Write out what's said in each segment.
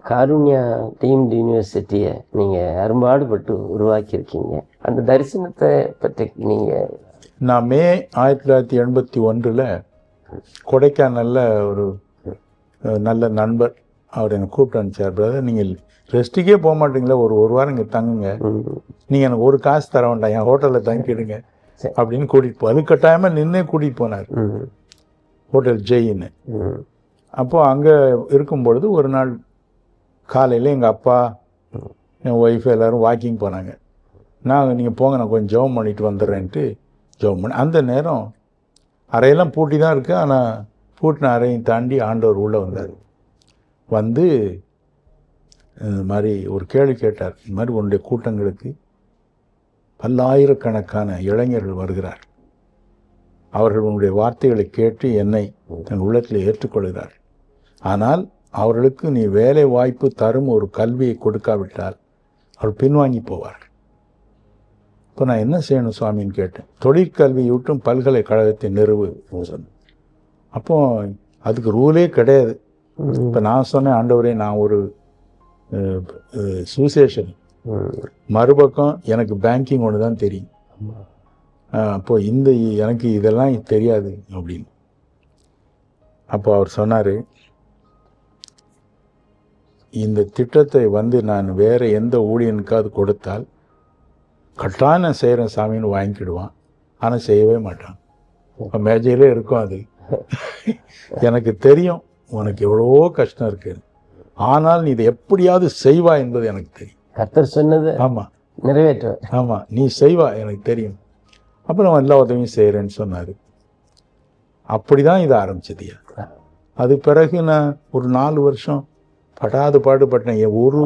Karunya deemed யூனிவர்சிட்டியை நீங்கள் அரும்பாடுபட்டு உருவாக்கியிருக்கீங்க. அந்த தரிசனத்தை பற்றி நீங்கள். நான் மே 1981 கொடைக்கானலில் ஒரு நல்ல நண்பர் அவர் என்னை கூப்பிட்டு அனுப்பிச்சார். பிரதர், நீங்கள் ரெஸ்ட்டுக்கே போக மாட்டீங்களா, ஒரு வாரம் இங்கே தங்குங்க, நீங்கள் எனக்கு ஒரு காசு தர வேண்டாம், என் ஹோட்டலில் தங்கிடுங்க அப்படின்னு கூட்டிகிட்டு போ. அது கட்டாயமாக நின்னே கூட்டிகிட்டு போனார், ஹோட்டல் ஜெயின்னு. அப்போது அங்கே இருக்கும்பொழுது ஒரு நாள் காலையில் எங்கள் அப்பா என் ஒய்ஃபு எல்லோரும் வாக்கிங் போனாங்க. நீங்கள் போங்க, நான் கொஞ்சம் ஜெபம் பண்ணிட்டு வந்துடுறேன்ட்டு ஜெபம் பண்ணி அந்த நேரம் அறையெல்லாம் பூட்டி தான் இருக்குது. ஆனால் பூட்டின அறையும் தாண்டி ஆண்டவர் உள்ளே வந்தார். வந்து இந்த மாதிரி ஒரு கேள்வி கேட்டார். இந்த மாதிரி உன்னுடைய கூட்டங்களுக்கு பல்லாயிரக்கணக்கான இளைஞர்கள் வருகிறார், அவர்கள் உன்னுடைய வார்த்தைகளை கேட்டு என்னை தன் உள்ளத்தில் ஏற்றுக்கொள்கிறார். ஆனால் அவர்களுக்கு நீ வேலை வாய்ப்பு தரும் ஒரு கல்வியை கொடுக்காவிட்டால் அவர் பின்வாங்கி போவார்கள். இப்போ நான் என்ன செய்யணும் சுவாமின்னு கேட்டேன். தொழிற்கல்வியூட்டும் பல்கலைக்கழகத்தை நிறுவு சொன்னேன். அப்போ அதுக்கு ரூலே கிடையாது. இப்போ நான் சொன்னேன், ஆண்டவரே நான் ஒரு சுவிசேஷன், மறுபக்கம் எனக்கு பேங்கிங் ஒன்று தான் தெரியும், அப்போது எனக்கு இதெல்லாம் தெரியாது அப்படின்னு. அப்போ அவர் சொன்னார், இந்த திட்டத்தை நான் வேறு எந்த ஊழியனுக்காவது கொடுத்தால் கட்டாயம் நான் செய்கிறேன் சாமின்னு வாங்கிக்கிடுவான், ஆனால் செய்யவே மாட்டான். இப்போ மேஜையிலே இருக்கும் அது. எனக்கு தெரியும் உனக்கு எவ்வளோ கஷ்டம் இருக்குது, ஆனால் நீ இதை எப்படியாவது செய்வா என்பது எனக்கு தெரியும். கர்த்தர் சொன்னது ஆமாம் நிறைவேற்ற. ஆமாம், நீ செய்வா எனக்கு தெரியும். அப்புறம் எல்லா உதவியும் செய்கிறேன்னு சொன்னார். அப்படி தான் இது ஆரம்பிச்சதுயா. அது பிறகு நான் ஒரு 4 வருஷம் படாத பாடுபட்டேன். என் ஒரு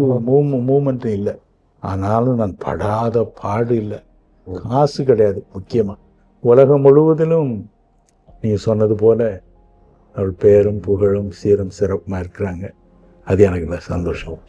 மூமெண்ட்டும் இல்லை, ஆனாலும் நான் படாத பாடு இல்லை. காசு கிடையாது முக்கியமாக. உலகம் முழுவதிலும் நீ சொன்னது போல அவள் பேரும் புகழும் சீரும் சிறப்புமாக இருக்கிறாங்க. அது எனக்கு சந்தோஷம்.